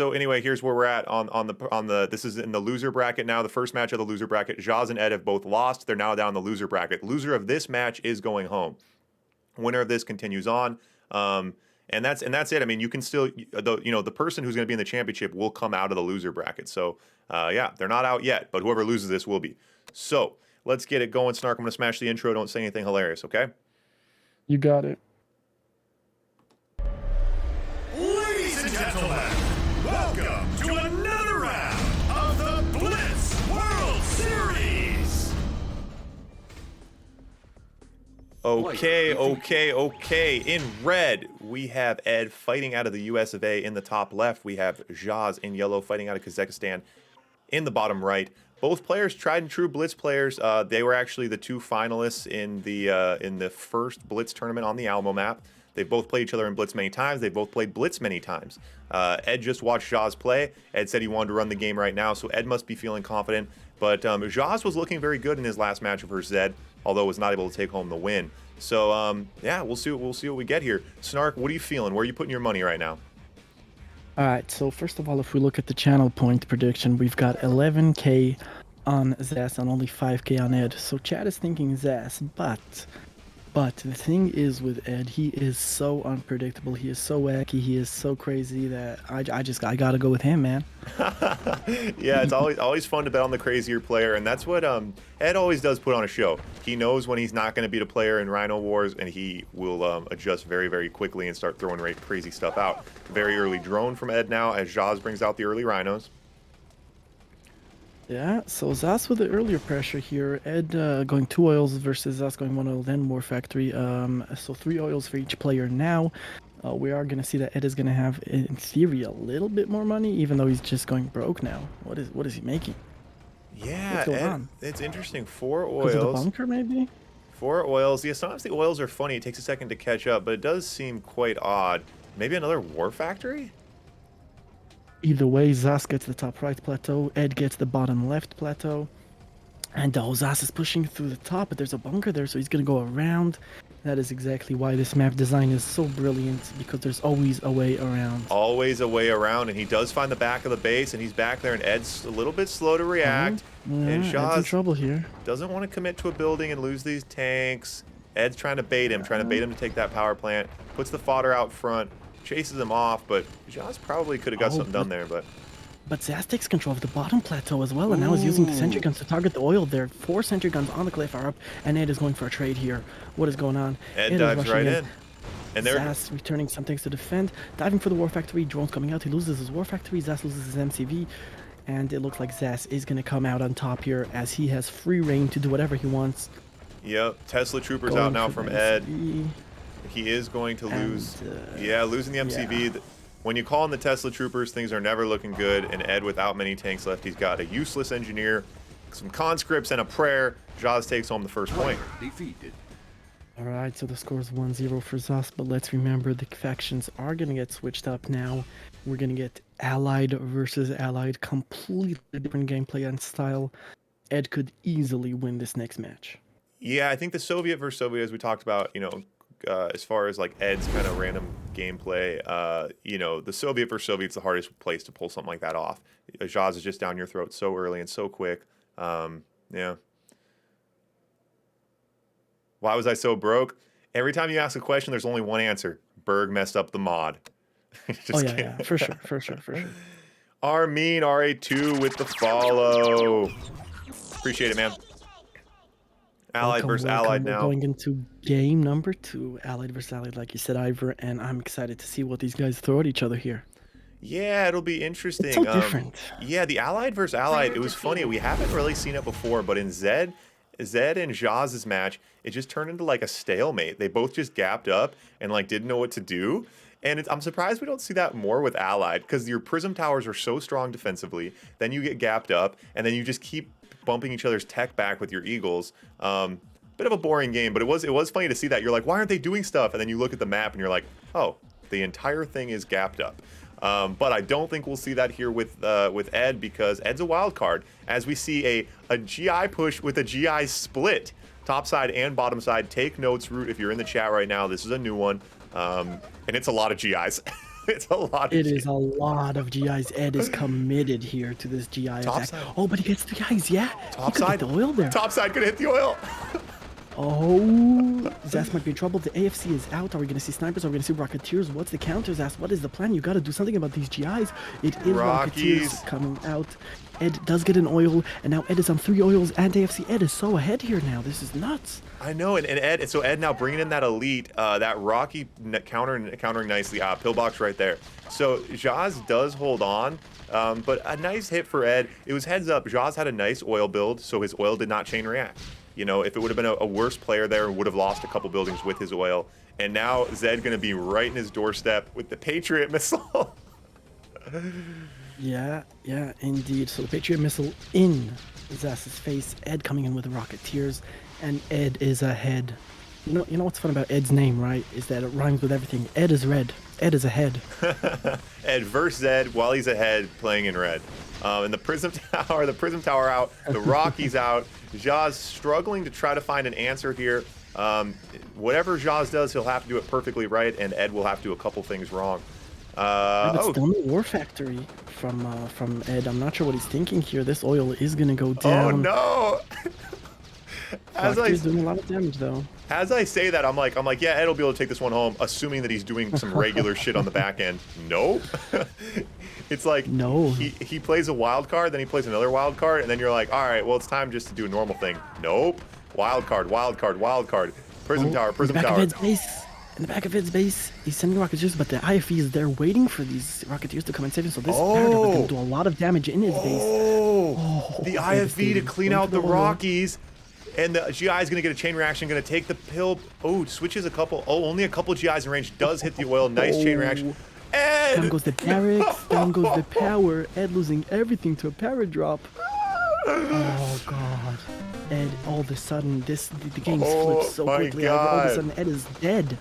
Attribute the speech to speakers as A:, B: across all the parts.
A: So anyway, here's where we're at on the this is in the loser bracket now. The first match of the loser bracket. Zhas and Ed have both lost. They're now down in the loser bracket. Loser of this match is going home. Winner of this continues on. And that's it. I mean, you can still the person who's going to be in the championship will come out of the loser bracket. So yeah, they're not out yet, but whoever loses this will be. So let's get it going. Snark, I'm going to smash the intro. Don't say anything hilarious, okay?
B: You got it.
C: Ladies and gentlemen, welcome to another round of the Blitz World Series.
A: Okay. In red, we have Ed fighting out of the US of A. In the top left, we have Zhas in yellow fighting out of Kazakhstan in the bottom right. Both players, tried and true Blitz players. They were actually the two finalists in the first Blitz tournament on the Alamo map. They both played each other in Blitz many times. They both played Blitz many times. Ed just watched Zhas play. Ed said he wanted to run the game right now, so Ed must be feeling confident. But Zhas was looking very good in his last match versus Zed, although was not able to take home the win. So yeah, we'll see what we get here. Snark, what are you feeling? Where are you putting your money right now?
B: All right, so first of all, if we look at the channel point prediction, we've got 11K on Zhas and only 5K on Ed. So Chad is thinking Zhas, but the thing is with Ed, he is so unpredictable. He is so wacky. He is so crazy that I gotta go with him, man.
A: Yeah, it's always fun to bet on the crazier player, and that's what Ed always does put on a show. He knows when he's not going to beat a player in Rhino Wars, and he will adjust very, very quickly and start throwing crazy stuff out. Very early drone from Ed now as Zhas brings out the early Rhinos.
B: Yeah, so Zhas with the earlier pressure here. Ed going 2 oils versus Zhas going 1 oil, then War Factory. So 3 oils for each player now. We are going to see that Ed is going to have, in theory, a little bit more money, even though he's just going broke now. What is he making?
A: Yeah,
B: What's going
A: Ed,
B: on?
A: it's interesting. 4
B: Because of the
A: oils.
B: bunker, maybe?
A: 4 oils. Yeah, sometimes the oils are funny. It takes a second to catch up, but it does seem quite odd. Maybe another War Factory?
B: Either way, Zhas gets the top right plateau, Ed gets the bottom left plateau. And Zhas is pushing through the top, but there's a bunker there, so he's going to go around. That is exactly why this map design is so brilliant, because there's always a way around.
A: Always a way around, and he does find the back of the base, and he's back there, and Ed's a little bit slow to react.
B: Yeah,
A: And
B: Ed's in
A: Zhas
B: trouble here.
A: doesn't want to commit to a building and lose these tanks. Ed's trying to bait him, to take that power plant. Puts the fodder out front, chases him off, but Zhas probably could have got something done there, but...
B: But Zhas takes control of the bottom plateau as well, and now is using the sentry guns to target the oil there. 4 sentry guns on the cliff are up, and Ed is going for a trade here. What is going on?
A: Ed dives right in. And there,
B: Zhas returning some things to defend, diving for the War Factory, drones coming out, he loses his War Factory, Zhas loses his MCV, and it looks like Zhas is going to come out on top here as he has free reign to do whatever he wants.
A: Yep, Tesla Troopers
B: Going
A: out now
B: for
A: from
B: the
A: Ed.
B: MCV.
A: He is going to lose.
B: And,
A: Yeah, losing the MCV.
B: yeah.
A: When you call in the Tesla Troopers, things are never looking good, and Ed without many tanks left, he's got a useless engineer, some conscripts, and a prayer. Zhas takes home the first point.
C: Defeated.
B: Alright, so the score is 1-0 for Zhas, but let's remember the factions are going to get switched up now. We're going to get Allied versus Allied, completely different gameplay and style. Ed could easily win this next match.
A: Yeah, I think the Soviet versus Soviet, as we talked about, as far as like Ed's kind of random gameplay, the Soviet versus Soviet's the hardest place to pull something like that off. Zhas is just down your throat so early and so quick. Yeah. Why was I so broke? Every time you ask a question, there's only one answer. Berg messed up the mod. Just kidding.
B: Yeah, for sure.
A: Armin RA2 with the follow. Appreciate it, man. Allied versus Allied
B: We're
A: now.
B: going into game number 2, Allied versus Allied, like you said, Ivor, and I'm excited to see what these guys throw at each other here.
A: Yeah, it'll be interesting.
B: It's so different.
A: Yeah, the Allied versus Allied, it was funny. We haven't really seen it before, but in Zed and Zhas' match, it just turned into like a stalemate. They both just gapped up and like didn't know what to do. And I'm surprised we don't see that more with Allied, because your Prism Towers are so strong defensively. Then you get gapped up, and then you just keep bumping each other's tech back with your Eagles. Bit of a boring game, but it was funny to see that. You're like, why aren't they doing stuff? And then you look at the map and you're like, oh, the entire thing is gapped up. But I don't think we'll see that here with Ed, because Ed's a wild card, as we see a GI push with a GI split, top side and bottom side. Take notes, Root, if you're in the chat right now. This is a new one, and it's a lot of GIs. it's a lot.
B: It is a lot of GIs. Ed is committed here to this GI attack.
A: side.
B: Oh, but he gets the guys. Yeah,
A: Top
B: he could
A: side.
B: get the oil there.
A: Top side could hit the oil.
B: Oh, Zhas might be in trouble. The AFC is out. Are we going to see snipers? Are we going to see Rocketeers? What's the counter, Zhas? What is the plan? You got to do something about these GIs. It is
A: Rockies.
B: Rocketeers coming out. Ed does get an oil, and now Ed is on 3 oils, and AFC Ed is so ahead here now. This is nuts.
A: I know, and Ed, so Ed now bringing in that elite, that Rocky countering nicely. Pillbox right there. So Zhas does hold on, but a nice hit for Ed. It was heads up. Zhas had a nice oil build, so his oil did not chain react. You know, if it would have been a worse player there, would have lost a couple buildings with his oil. And now Zed going to be right in his doorstep with the Patriot missile.
B: Yeah, indeed. So the Patriot missile in Zhas's face. Ed coming in with the Rocketeers, and Ed is ahead. You know what's fun about Ed's name, right? Is that it rhymes with everything. Ed is red. Ed is ahead.
A: Ed versus Zed while he's ahead playing in red. And the Prism Tower out, the Rockies out. Zhas struggling to try to find an answer here. Whatever Zhas does, he'll have to do it perfectly right, and Ed will have to do a couple things wrong.
B: But still no War Factory from Ed. I'm not sure what he's thinking here. This oil is gonna go down.
A: Oh no!
B: He's doing a lot of damage though.
A: As I say that, I'm like, yeah, Ed will be able to take this one home, assuming that he's doing some regular shit on the back end. Nope. It's like,
B: no.
A: He plays a wild card, then he plays another wild card, and then you're like, all right, well, it's time just to do a normal thing. Nope. Wild card, wild card, wild card. Prism Tower, Prism Tower.
B: In the back of Ed's base, he's sending Rocketeers, but the IFE is there waiting for these Rocketeers to come and save him. So this paragraph is going to do a lot of damage in his base.
A: The IFE to clean out the Rockies. And the GI is going to get a chain reaction, going to take the pill. Oh, switches a couple. Oh, only a couple GIs in range. Does hit the oil. Nice chain reaction. Ed!
B: Down goes the barracks. Down goes the power. Ed losing everything to a power drop. Oh, God. Ed, all of a sudden, the game flips so quickly.
A: God.
B: All of a sudden, Ed is dead.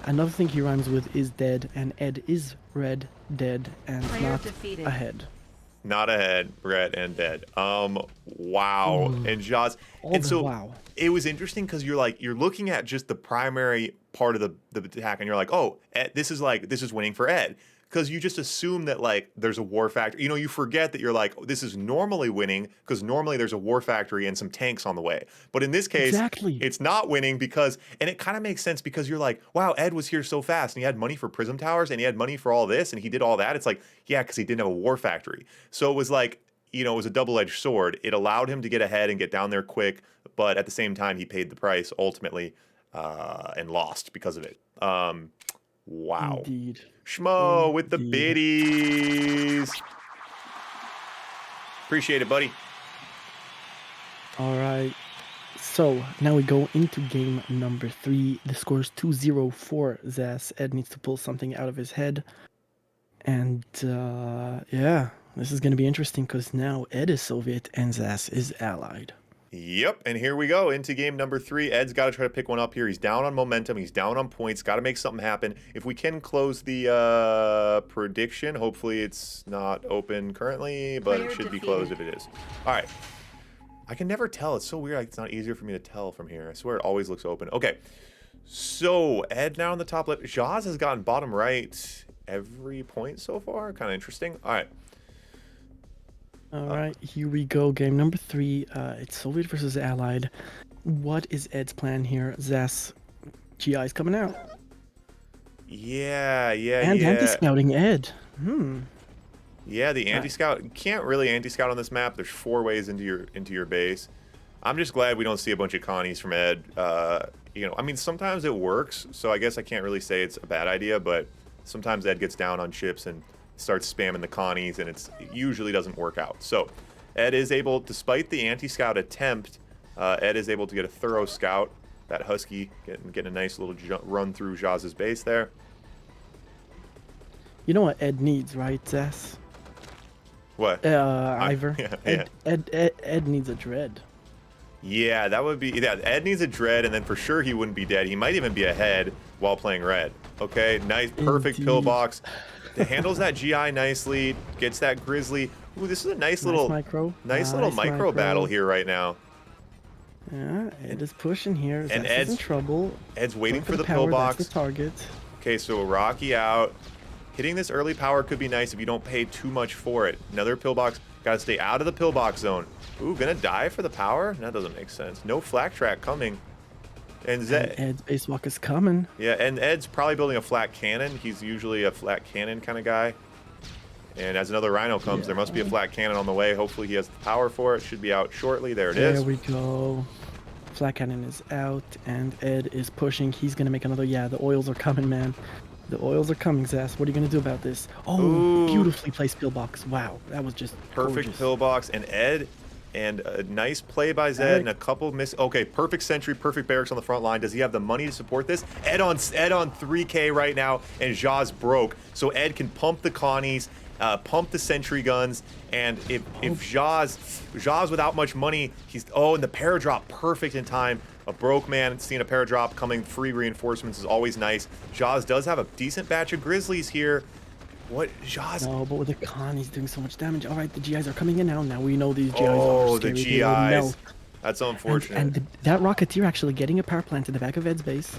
B: Another thing he rhymes with is dead, and Ed is red, dead, and not ahead.
A: Not ahead, red, and dead. Wow. And Zhas. And so
B: wow.
A: It was interesting because you're looking at just the primary part of the attack, and you're like, oh, Ed, this is winning for Ed. Because you just assume that like there's a war factory. You know, you forget that you're like, oh, this is normally winning because normally there's a war factory and some tanks on the way. But in this case, it's not winning because, and it kind of makes sense because you're like, wow, Ed was here so fast and he had money for Prism Towers and he had money for all this and he did all that. It's like, yeah, because he didn't have a war factory. So it was like, you know, it was a double-edged sword. It allowed him to get ahead and get down there quick, but at the same time, he paid the price ultimately and lost because of it. Wow.
B: Indeed.
A: Schmo with the biddies. Appreciate it, buddy.
B: All right. So now we go into game number 3. The score is 2-0 for Zhas. Ed needs to pull something out of his head. And yeah, this is going to be interesting because now Ed is Soviet and Zhas is allied.
A: Yep, and here we go into game number 3. Ed's got to try to pick one up here. He's down on momentum. He's down on points. Got to make something happen. If we can close the prediction, hopefully it's not open currently, but it should be closed if it is. All right. I can never tell. It's so weird. Like, it's not easier for me to tell from here. I swear it always looks open. Okay, so Ed now on the top left. Zhas has gotten bottom right every point so far. Kind of interesting. All right.
B: All right, here we go. Game number 3. It's Soviet versus Allied. What is Ed's plan here? Zhas, GI's coming out.
A: Yeah.
B: And anti-scouting Ed.
A: Yeah, the anti-scout. You can't really anti-scout on this map. There's 4 ways into your base. I'm just glad we don't see a bunch of Connies from Ed. You know, I mean, sometimes it works, so I guess I can't really say it's a bad idea, but sometimes Ed gets down on chips and starts spamming the Connies, and it usually doesn't work out. So Ed is able, despite the anti-scout attempt, Ed is able to get a thorough scout. That Husky getting a nice little run through Zhas's base there.
B: You know what Ed needs, right, Zhas?
A: What?
B: Ivor.
A: Yeah.
B: Ed needs a dread.
A: Yeah, that would be... Yeah, Ed needs a dread, and then for sure he wouldn't be dead. He might even be ahead while playing red. Okay, nice, perfect pillbox. Handles that GI nicely, gets that Grizzly. Ooh, this is a nice little micro battle here right now.
B: Yeah, Ed is pushing here.
A: And
B: Ed's in trouble.
A: Ed's waiting for the
B: power,
A: pillbox.
B: That's the target.
A: Okay, so Rocky out. Hitting this early power could be nice if you don't pay too much for it. Another pillbox. Got to stay out of the pillbox zone. Ooh, gonna die for the power? That doesn't make sense. No flak track coming. And Zed.
B: Ed's spacewalk is coming.
A: Yeah, and Ed's probably building a flat cannon. He's usually a flat cannon kind of guy. And as another Rhino comes, there must be a flat cannon on the way. Hopefully he has the power for it. Should be out shortly. There it is.
B: There we go. Flat cannon is out, and Ed is pushing. He's gonna make another. Yeah, the oils are coming, man. The oils are coming, Zhas. What are you gonna do about this? Oh,
A: Ooh.
B: beautifully placed pillbox. Wow, that was just
A: Perfect
B: gorgeous.
A: pillbox. And Ed, and a nice play by Zed, and a couple miss. Okay, perfect sentry, perfect barracks on the front line. Does he have the money to support this? Ed on 3K right now, and Zhas broke. So Ed can pump the Connies, pump the sentry guns, and if Zhas without much money, and the paradrop perfect in time. A broke man seeing a paradrop coming, free reinforcements is always nice. Zhas does have a decent batch of Grizzlies here. What Zhas?
B: No, but with the con, he's doing so much damage. All right, the GIs are coming in now. Now we know these GIs
A: Oh,
B: are
A: the
B: scary. They will
A: GIs.
B: melt.
A: That's unfortunate.
B: And that Rocketeer actually getting a power plant in the back of Ed's base.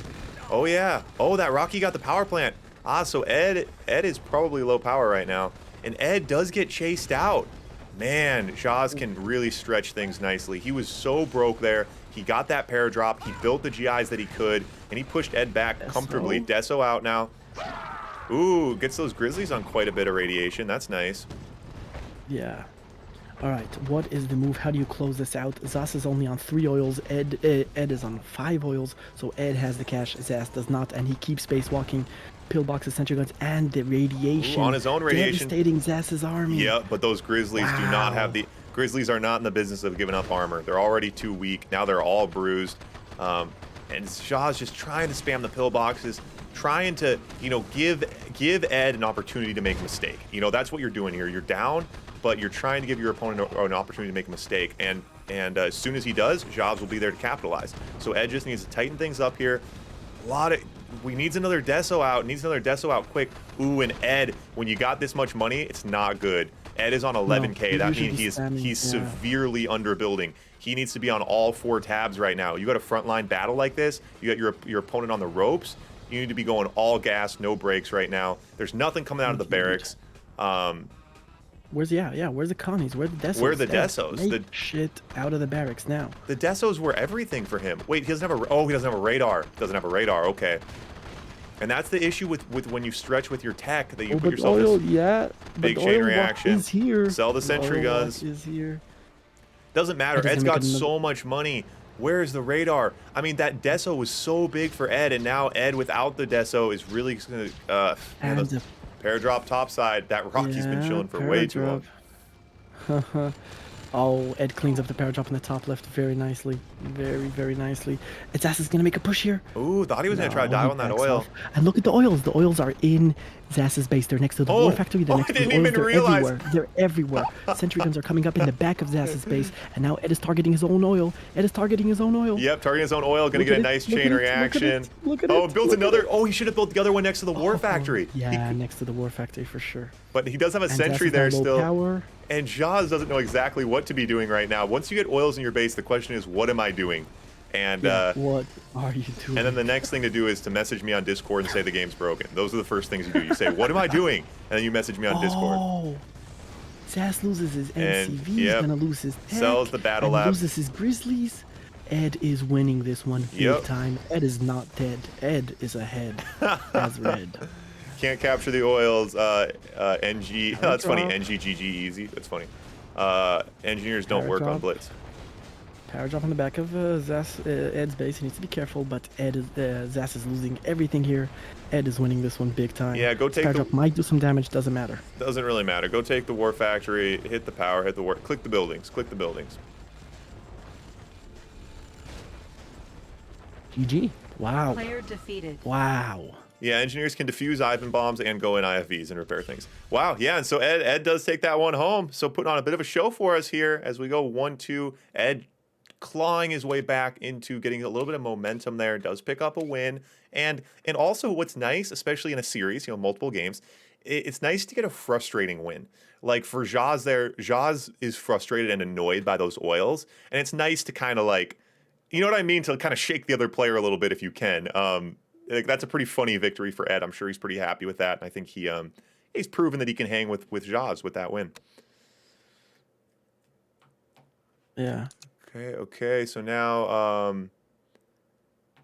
A: Oh yeah. Oh, that Rocky got the power plant. So Ed is probably low power right now. And Ed does get chased out. Man, Zhas can really stretch things nicely. He was so broke there. He got that paradrop. He built the GIs that he could, and he pushed Ed back comfortably. Deso out now. Ooh, gets those Grizzlies on quite a bit of radiation. That's nice.
B: Yeah. All right, what is the move? How do you close this out? Zhas is only on 3 oils. Ed is on 5 oils, so Ed has the cash. Zhas does not, and he keeps spacewalking. Pillboxes, sentry guns, and the radiation.
A: Ooh, on his own radiation.
B: Devastating Zhas's army.
A: Yeah, but those Grizzlies do not have
B: Wow.
A: Grizzlies are not in the business of giving up armor. They're already too weak. Now they're all bruised. And Zhas just trying to spam the pillboxes, trying to, give Ed an opportunity to make a mistake. That's what you're doing here. You're down, but you're trying to give your opponent an opportunity to make a mistake. And as soon as he does, Zhas will be there to capitalize. So Ed just needs to tighten things up here. We needs another Deso out. Needs another Deso out quick. Ooh, and Ed, when you got this much money, it's not good. Ed is on 11K.
B: he
A: That
B: should
A: means
B: be spamming,
A: he's
B: yeah.
A: severely underbuilding. He needs to be on all 4 tabs right now. You got a frontline battle like this. You got your opponent on the ropes. You need to be going all gas, no brakes right now. There's nothing coming out of the barracks.
B: Where's where's the Connies? Where the Desos?
A: Where are the
B: Ed,
A: Desos?
B: make shit out of the barracks now.
A: The Desos were everything for him. Wait, he doesn't have he doesn't have a radar. Doesn't have a radar. Okay. And that's the issue with when you stretch with your tech, that you put
B: but
A: yourself
B: oil,
A: in
B: yeah.
A: big
B: but
A: chain
B: oil walk
A: reaction.
B: Is here.
A: Sell the sentry
B: oil walk
A: guns.
B: Is here.
A: Doesn't matter.
B: It doesn't
A: Ed's
B: make
A: got
B: it
A: so much money. Where's the radar? I mean, that Deso was so big for Ed, and now Ed without the Deso is really going to...
B: And the
A: paradrop topside. That Rocky's been chilling for way too long.
B: Haha. Oh, Ed cleans up the paradrop in the top left very nicely. Very, very nicely. Zhas is going to make a push here.
A: Ooh, thought he was going to try to
B: No,
A: dive
B: he
A: on that
B: backs
A: oil.
B: off. And look at the oils. The oils are in Zhas's base. They're next to the war factory. They're next
A: I
B: to the
A: didn't
B: oils.
A: even
B: They're
A: realize.
B: everywhere. They're everywhere. Sentry guns are coming up in the back of Zhas's base. And now Ed is targeting his own oil. Ed is targeting his own oil.
A: Yep, targeting his own oil, going to
B: Look
A: get a
B: at it,
A: nice
B: look
A: chain
B: at it, look at
A: reaction.
B: it, look at
A: Oh,
B: it,
A: built
B: look at
A: another.
B: it.
A: Oh, he should have built the other one next to the war factory.
B: Yeah, next to the war factory for sure.
A: But he does have a
B: And
A: sentry
B: Zhas is
A: there
B: on low
A: still.
B: Power.
A: And Zhas doesn't know exactly what to be doing right now. Once you get oils in your base, the question is, what am I doing? And
B: What are you doing?
A: and then the next thing to do is to message me on Discord and say the game's broken. Those are the first things you do. You say, what am I doing? And then you message me on Discord.
B: Oh, Zhas loses his
A: And,
B: NCV.
A: yep,
B: He's gonna lose his tech,
A: sells the battle
B: and
A: lab.
B: loses his Grizzlies. Ed is winning this one big
A: Yep.
B: time. Ed is not dead. Ed is ahead as red.
A: Can't capture the oils. NG. That's funny.
B: drop.
A: NGGG easy. That's funny. Engineers don't work on
B: Paradrop.
A: Blitz.
B: Power drop on the back of Ed's base. He needs to be careful, but Zhas is losing everything here. Ed is winning this one big time.
A: Yeah, go take
B: Power
A: the-
B: drop might do some damage. Doesn't matter.
A: Doesn't really matter. Go take the war factory, hit the power, hit the war. Click the buildings. Click the buildings.
B: GG. Wow.
D: Player defeated.
B: Wow.
A: Yeah, engineers can defuse Ivan bombs and go in IFVs and repair things. Wow, yeah, and so Ed does take that one home. So putting on a bit of a show for us here as we go 1-2. Ed clawing his way back into getting a little bit of momentum there, does pick up a win. And also what's nice, especially in a series, multiple games, it's nice to get a frustrating win. Like for Zhas there, Zhas is frustrated and annoyed by those oils. And it's nice to kind of like, you know what I mean? To kind of shake the other player a little bit if you can. like, that's a pretty funny victory for Ed. I'm sure he's pretty happy with that. And I think he's proven that he can hang with Zhas with that win.
B: Yeah.
A: Okay. So now,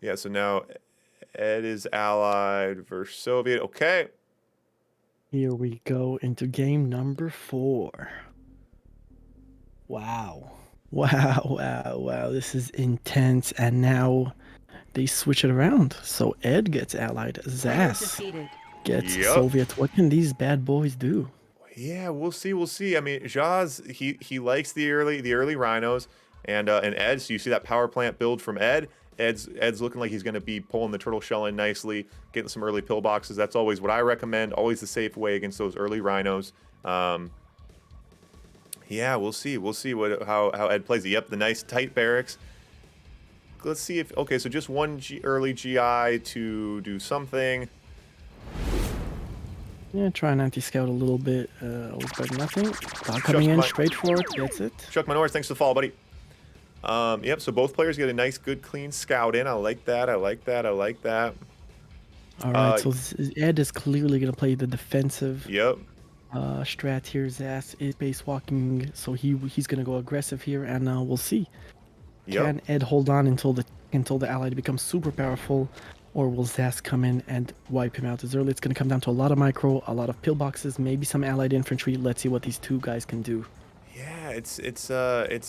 A: yeah. So now Ed is allied versus Soviet. Okay.
B: Here we go into game number 4. Wow. Wow. This is intense. And now they switch it around. So Ed gets allied. Zhas gets
A: Yep.
B: Soviet. What can these bad boys do?
A: Yeah, we'll see. I mean, Zhas, he likes the early rhinos, and Ed. So you see that power plant build from Ed. Ed's looking like he's going to be pulling the turtle shell in nicely, getting some early pillboxes. That's always what I recommend. Always the safe way against those early rhinos. Yeah, we'll see. We'll see how Ed plays it. Yep, the nice tight barracks. Let's see if okay. So just one early GI to do something.
B: Yeah, try and anti-scout a little bit. Always better than nothing. Dog coming in straight for it. Gets it.
A: Chuck Norris, thanks for the follow, buddy. Yep, so both players get a nice, good, clean scout in. I like that.
B: All right, so Ed is clearly going to play the defensive
A: Yep.
B: strat here. Zhas is base walking, so he's going to go aggressive here, and we'll see.
A: Yep.
B: Can Ed hold on until the ally becomes super powerful, or will Zhas come in and wipe him out as early? It's going to come down to a lot of micro, a lot of pillboxes, maybe some allied infantry. Let's see what these two guys can do.
A: Yeah, it's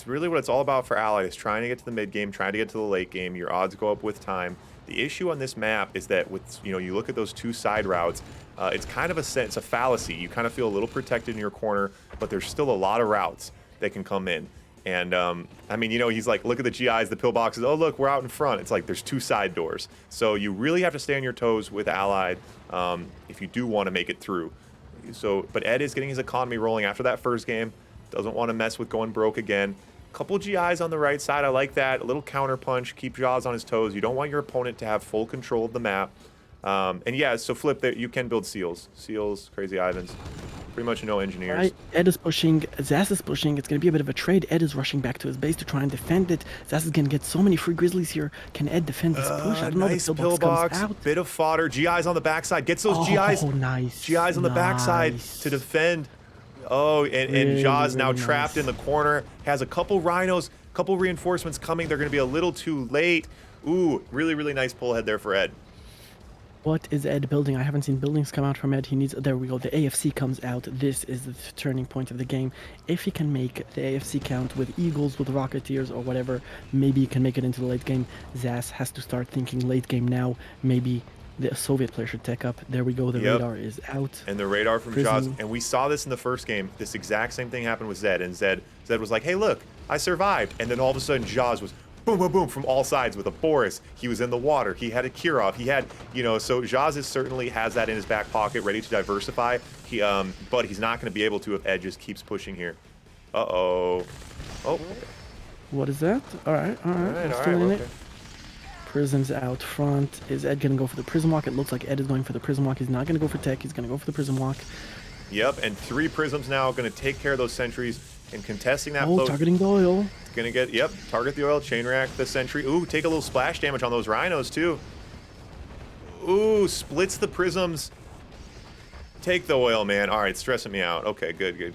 A: really what it's all about for Allied, is trying to get to the mid game, trying to get to the late game. Your odds go up with time. The issue on this map is that you look at those two side routes, it's kind of it's a fallacy. You kind of feel a little protected in your corner, but there's still a lot of routes that can come in. And I mean, he's like, look at the GIs, the pillboxes. Oh, look, we're out in front. It's like there's two side doors. So you really have to stay on your toes with Allied if you do want to make it through. But Ed is getting his economy rolling after that first game. Doesn't want to mess with going broke again. Couple GIs on the right side. I like that. A little counter punch. Keep Zhas on his toes. You don't want your opponent to have full control of the map. And yeah, so flip that. You can build seals. Seals, Crazy Ivans. Pretty much no engineers.
B: Right, Ed is pushing. Zhas is pushing. It's going to be a bit of a trade. Ed is rushing back to his base to try and defend it. Zhas is going to get so many free grizzlies here. Can Ed defend this push? I don't know.
A: Nice
B: The pillbox comes
A: pillbox.
B: out.
A: Bit of fodder. GIs on the backside. Gets those GIs.
B: Oh, nice.
A: GIs on the backside
B: Nice.
A: to defend. Oh, and
B: Really,
A: Zhas now
B: really
A: trapped
B: nice.
A: in the corner. Has a couple rhinos, couple reinforcements coming. They're going to be a little too late. Ooh, really nice pull ahead there for Ed.
B: What is Ed building? I haven't seen buildings come out from Ed. He needs. There we go. The AFC comes out. This is the turning point of the game. If he can make the AFC count with Eagles, with Rocketeers, or whatever, maybe he can make it into the late game. Zhas has to start thinking late game now. Maybe the Soviet player should take up. There we go. The
A: Yep.
B: radar is out.
A: And the radar from
B: Prison.
A: Zhas. And we saw this in the first game. This exact same thing happened with Zed. And Zed was like, hey, look, I survived. And then all of a sudden, Zhas was boom from all sides with a Boris. He was in the water. He had a Kirov. He had, so Zhas certainly has that in his back pocket, ready to diversify. But he's not going to be able to if Ed just keeps pushing here. Uh-oh. Oh, okay.
B: What is that? All right. I'm still in it.
A: Okay.
B: Prism's out front. Is Ed gonna go for the prism walk? It looks like Ed is going for the prism walk. He's not gonna go for tech. He's gonna go for the prism walk.
A: Yep, and 3 prisms now going to take care of those sentries and contesting that
B: Oh,
A: float.
B: targeting the oil.
A: Gonna get, target the oil, chain react the sentry. Ooh, take a little splash damage on those rhinos too. Ooh, splits the prisms. Take the oil, man. All right, stressing me out. Okay, good.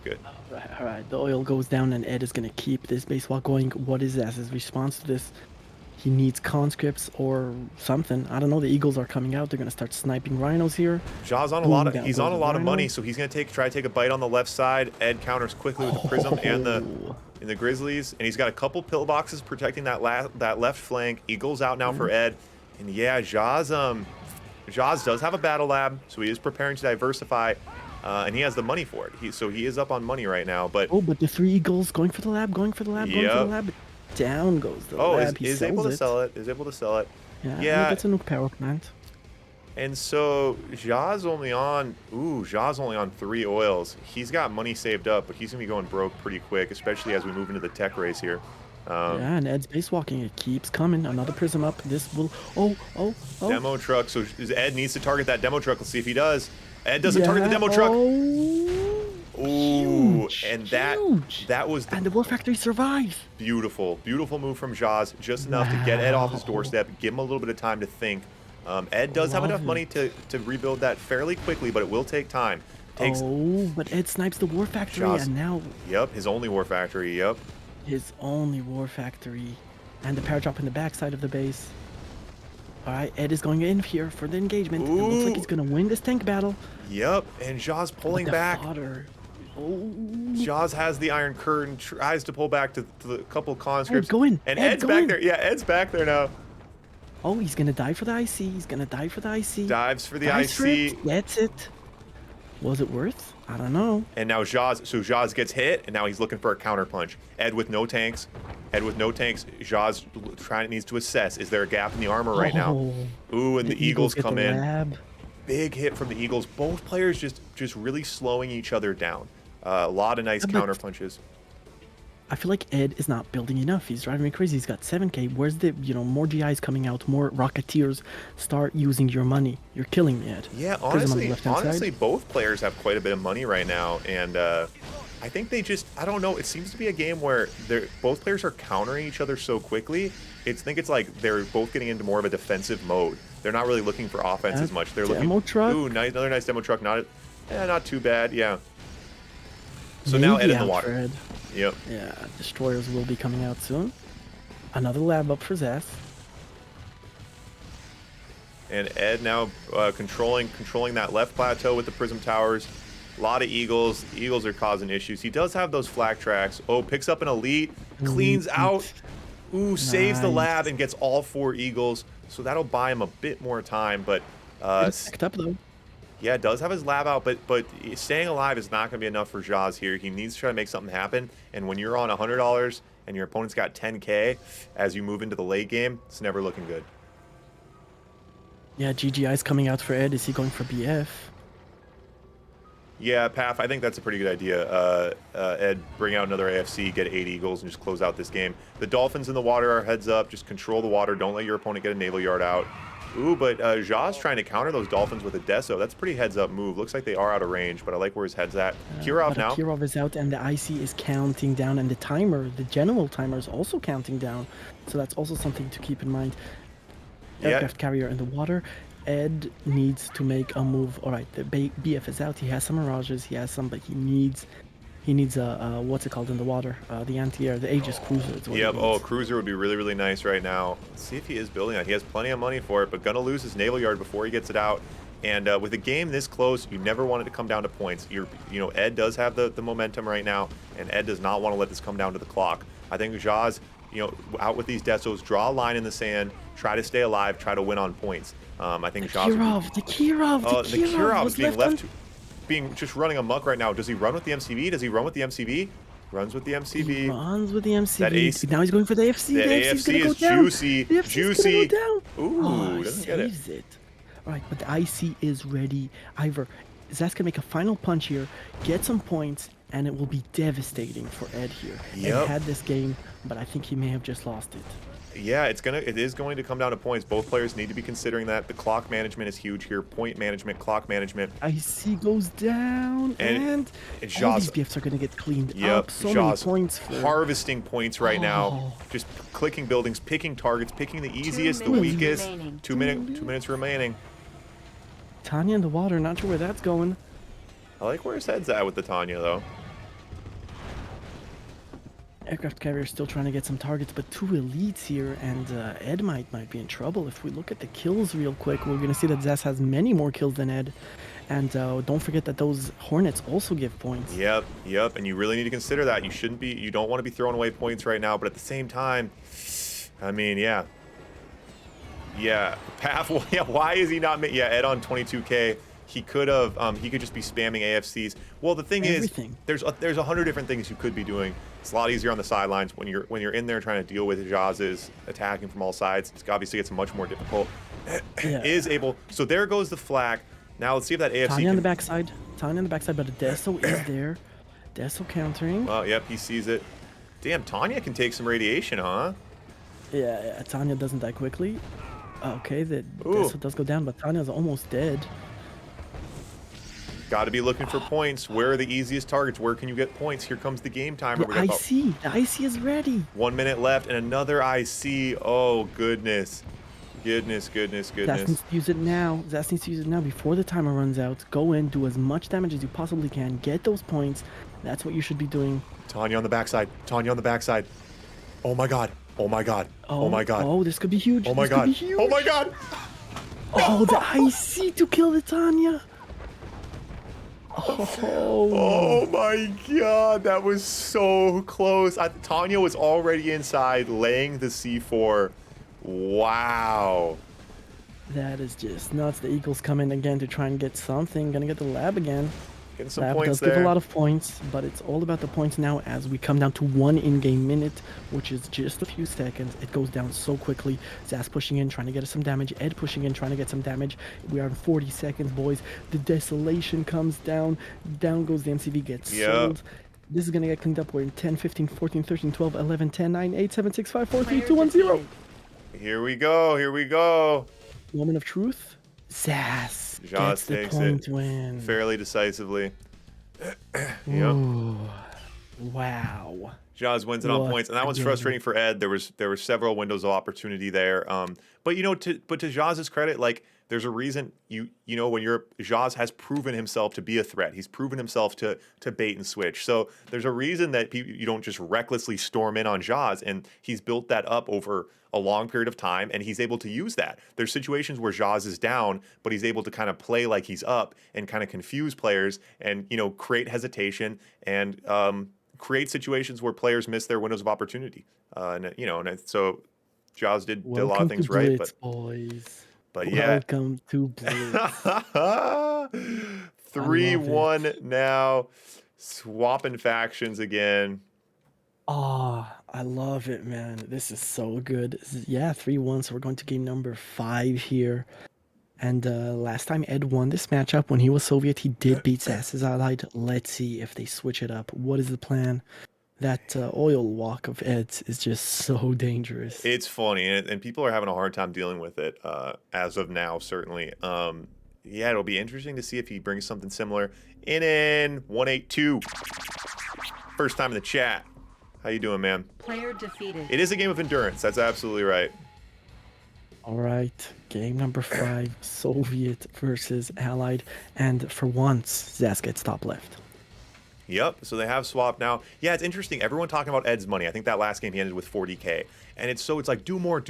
B: All right. The oil goes down, and Ed is gonna keep this base walk going. What is Zhas's response to this? He needs conscripts or something. I don't know. The Eagles are coming out. They're gonna start sniping rhinos here.
A: Jaw's on a
B: Boom,
A: lot of,
B: down
A: he's on a
B: goes
A: lot of
B: Rhino.
A: money, so he's gonna try to take a bite on the left side. Ed counters quickly with the prism and
B: Oh.
A: the Grizzlies, and he's got a couple pillboxes protecting that left flank. Eagles out now for Ed, and yeah, Zhas does have a battle lab, so he is preparing to diversify, and he has the money for it. So he is up on money right now, but
B: Oh, but the 3 Eagles going for the lab, going for the lab. Down goes the lab. He
A: is
B: sells
A: able to
B: it.
A: sell it. Is able to sell it.
B: Yeah, and
A: Yeah.
B: he gets a nuke power plant.
A: And so Zhas only on 3 oils. He's got money saved up, but he's gonna be going broke pretty quick, especially as we move into the tech race here.
B: Yeah, and Ed's base walking. It keeps coming. Another prism up. This will. Oh.
A: Demo truck. So Ed needs to target that demo truck. Let's see if he does. Ed doesn't target the demo truck.
B: Oh.
A: Ooh,
B: Huge,
A: and
B: huge.
A: that was
B: And the War Factory survives.
A: beautiful move from Zhas. Just enough to get Ed off his doorstep, give him a little bit of time to think. Ed does have enough
B: Love
A: money
B: it.
A: to rebuild that fairly quickly, but it will take time. Takes
B: Oh, but Ed snipes the War Factory,
A: Zhas.
B: and now
A: Yep, his only war factory. Yep.
B: his only War Factory. And the paradrop in the backside of the base. Alright, Ed is going in here for the engagement. It looks like he's
A: Ooh.
B: gonna win this tank battle.
A: Yep, and Zhas pulling
B: But the
A: back.
B: fodder. Oh,
A: Zhas has the Iron Curtain, tries to pull back to the couple of conscripts.
B: go in.
A: And
B: Ed,
A: Ed's
B: go
A: back
B: in.
A: there. Yeah, Ed's back there now.
B: oh, he's gonna die for the IC. He's gonna die for the IC.
A: Dives for the
B: Dives for
A: IC.
B: it. Gets it. Was it worth? I don't know.
A: And now Zhas gets hit, and now he's looking for a counter punch. Ed with no tanks. Ed with no tanks. Zhas needs to assess. Is there a gap in the armor right now?
B: Oh,
A: Ooh, and the Eagles
B: get
A: come
B: the
A: in.
B: lab.
A: Big hit from the Eagles. Both players just really slowing each other down. A lot of nice
B: But-
A: counter punches.
B: I feel like Ed is not building enough. He's driving me crazy. He's got 7K. Where's the, more GIs coming out, more Rocketeers? Start using your money. You're killing me, Ed.
A: Yeah,
B: Prism on the
A: honestly,
B: left-hand side.
A: honestly, both players have quite a bit of money right now, and I think they I don't know. It seems to be a game where both players are countering each other so quickly. I think it's like they're both getting into more of a defensive mode. They're not really looking for offense as much. They're
B: demo
A: looking.
B: truck?
A: Ooh, nice, another nice demo truck. Not too bad. Yeah. So now Ed
B: Maybe
A: in the
B: out
A: water.
B: for Ed.
A: Yep.
B: Yeah, destroyers will be coming out soon. Another lab up for Zhas.
A: And Ed now controlling that left plateau with the prism towers. A lot of Eagles. Eagles are causing issues. He does have those flak tracks. Oh, picks up an elite, cleans out. Ooh, saves the
B: Nice.
A: lab and gets all 4 Eagles. So that'll buy him a bit more time. But
B: It's picked up though.
A: yeah, does have his lab out, but staying alive is not going to be enough for Zhas here. He needs to try to make something happen. And when you're on $100 and your opponent's got 10K, as you move into the late game, it's never looking good.
B: Yeah, GGI's coming out for Ed. Is he going for BF?
A: Yeah, Paf, I think that's a pretty good idea. Ed, bring out another AFC, get 8 Eagles, and just close out this game. The Dolphins in the water are heads up. Just control the water. Don't let your opponent get a naval yard out. Ooh, but Zhas trying to counter those Dolphins with a Deso. That's a pretty heads-up move. Looks like they are out of range, but I like where his head's at. Kirov
B: But
A: now.
B: Kirov is out, and the IC is counting down, and the timer, the general timer, is also counting down. So that's also something to keep in mind.
A: Yeah.
B: Aircraft carrier in the water. Ed needs to make a move. All right, the BF is out. He has some mirages. He has some, but he needs a what's it called in the water? The anti-air, the Aegis cruiser. Is what he
A: Yep.
B: needs.
A: Oh, Cruiser would be really, really nice right now. Let's see if he is building it. He has plenty of money for it, but gonna lose his naval yard before he gets it out. And with a game this close, you never want it to come down to points. Ed does have the momentum right now, and Ed does not want to let this come down to the clock. I think Zhas, out with these Desos, draw a line in the sand, try to stay alive, try to win on points. I think Zhas.
B: The Kirov,
A: The Kirov
B: was
A: is being
B: left
A: just running amok right now. Does he run with the MCV? Does he run with the MCV? Runs with the MCV.
B: He runs with the MCV.
A: That AC
B: Now he's going for the AFC.
A: That
B: The AFC's
A: AFC
B: gonna go
A: is
B: down.
A: juicy,
B: The AFC's
A: juicy.
B: gonna go down.
A: Ooh,
B: Oh, he
A: doesn't get it.
B: saves it. All right, but the IC is ready. Ivor, Zhas can make a final punch here, get some points, and it will be devastating for Ed here.
A: Yep.
B: Ed had this game, but I think he may have just lost it.
A: Yeah, it is going to come down to points. Both players need to be considering that. The clock management is huge here. Point management, clock management.
B: IC goes down, and all
A: Zhas-
B: these BFs are gonna get cleaned
A: Yep,
B: up. So many
A: Zhas
B: points for
A: harvesting points right now.
B: Oh.
A: Just clicking buildings, picking targets, picking the easiest, the
D: minutes
A: weakest.
D: remaining.
A: 2 minutes remaining.
B: Tanya in the water. Not sure where that's going.
A: I like where his head's at with the Tanya though.
B: Aircraft carrier still trying to get some targets, but 2 elites here, and Ed might be in trouble. If we look at the kills real quick, we're gonna see that Zhas has many more kills than Ed, and don't forget that those Hornets also give points.
A: Yep, and you really need to consider that. You don't want to be throwing away points right now, but at the same time, I mean, yeah, Paf, why is he not? Ed on 22K. He could just be spamming AFCs. Well, the thing
B: Everything.
A: is, there's 100 different things you could be doing. It's a lot easier on the sidelines when you're in there trying to deal with Zhas attacking from all sides. It's obviously gets much more difficult.
B: Yeah.
A: So there goes the flag. Now let's see if that AFC.
B: Tanya on the backside. Tanya on the backside, but the Deso is there. Deso countering.
A: Oh, yep, he sees it. Damn, Tanya can take some radiation, huh?
B: Yeah, Tanya doesn't die quickly. Okay, the
A: Ooh.
B: Deso does go down, but Tanya's almost dead.
A: Got to be looking for points. Where are the easiest targets? Where can you get points? Here comes the game timer. We
B: The
A: got about
B: IC is ready.
A: 1 minute left and another IC. Oh, goodness. Goodness.
B: Zhas needs to use it now. Zhas needs to use it now before the timer runs out. Go in, do as much damage as you possibly can. Get those points. That's what you should be doing.
A: Tanya on the backside. Oh my god. Oh my god.
B: Oh, this could be huge.
A: Oh my
B: This could
A: god.
B: be huge.
A: Oh my god.
B: Oh, the IC to kill the Tanya. Oh.
A: Oh my god. That was so close. Tanya was already inside laying the C4. Wow.
B: That is just nuts. The Eagles come in again to try and get something. Gonna get the lab again.
A: Getting some
B: Lab
A: points
B: does
A: there.
B: give a lot of points, but it's all about the points now as we come down to 1 in-game minute, which is just a few seconds. It goes down so quickly. Zhas pushing in, trying to get us some damage. Ed pushing in, trying to get some damage. We are in 40 seconds, boys. The desolation comes down. Down goes the MCV, gets sold. This is going to get cleaned up. We're in 10, 15, 14, 13, 12, 11, 10, 9, 8, 7, 6, 5, 4, 3, 2, 1, 0.
A: Here we go.
B: Moment of truth. Zhas
A: Zhas
B: gets the
A: takes
B: point
A: it
B: win.
A: fairly decisively.
B: Ooh. Wow.
A: Zhas wins it on
B: What
A: points, and that one's
B: a
A: frustrating for Ed. There were several windows of opportunity there. But to Zhas's credit, like there's a reason when Zhas has proven himself to be a threat. He's proven himself to bait and switch. So there's a reason that you don't just recklessly storm in on Zhas, and he's built that up over a long period of time, and he's able to use that. There's situations where Zhas is down, but he's able to kind of play like he's up and kind of confuse players and create hesitation and create situations where players miss their windows of opportunity. So Zhas did a lot of things
B: to
A: right,
B: Blitz, boys.
A: but yeah.
B: Welcome to Blitz.
A: 3-1 now, swapping factions again.
B: Oh, I love it, man. This is so good. Yeah, 3-1, so we're going to game number 5 here. And last time Ed won this matchup when he was Soviet, he did beat Zhas's allied. Let's see if they switch it up. What is the plan? That oil walk of Ed's is just so dangerous.
A: It's funny, and people are having a hard time dealing with it as of now, certainly. Yeah, it'll be interesting to see if he brings something similar. In 182. First time in the chat. How you doing, man?
D: Player defeated.
A: It is a game of endurance. That's absolutely right.
B: All right, game number 5, Soviet versus Allied, and for once, Zhas gets top left.
A: Yep, so they have swapped now. Yeah, it's interesting. Everyone talking about Ed's money. I think that last game he ended with 40K. And it's like, do more.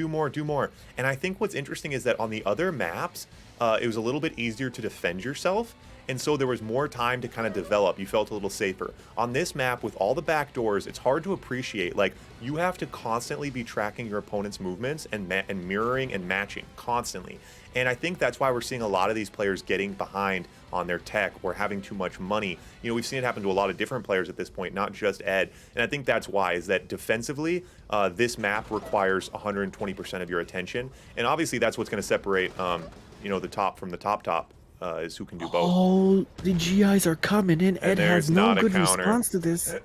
A: And I think what's interesting is that on the other maps, it was a little bit easier to defend yourself. And so there was more time to kind of develop. You felt a little safer. On this map, with all the back doors, it's hard to appreciate. Like, you have to constantly be tracking your opponent's movements and mirroring and matching constantly. And I think that's why we're seeing a lot of these players getting behind on their tech or having too much money. We've seen it happen to a lot of different players at this point, not just Ed. And I think that's why, is that defensively, this map requires 120% of your attention. And obviously that's what's going to separate, the top from the top. Is who can do both.
B: Oh, the GIs are coming in. Ed has no good
A: counter.
B: response to this.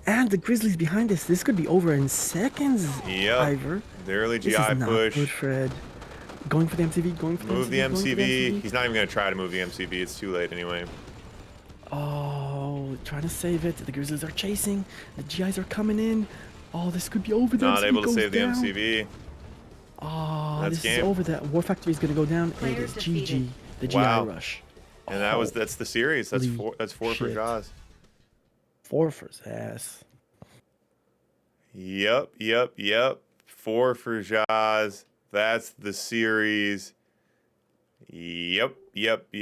B: And the Grizzlies behind this. This could be over in seconds,
A: Yep.
B: Ivor.
A: The early GI
B: This is not
A: push.
B: good for Ed. Going for the MCV,
A: Move the MCV. He's not even going to try to move the MCV. It's too late anyway.
B: Oh, trying to save it. The Grizzlies are chasing. The GIs are coming in. Oh, this could be over. The
A: Not
B: MCV
A: able to
B: goes
A: save the
B: down.
A: MCV.
B: Oh,
A: That's
B: this
A: game.
B: is over. That War Factory is going to go down. It
D: Player
B: is
D: defeated.
B: GG. The GI
A: Wow.
B: rush.
A: And that's the series. That's four for
B: shit.
A: Zhas.
B: 4 for Zhas.
A: Yep. 4 for Zhas. That's the series. Yep.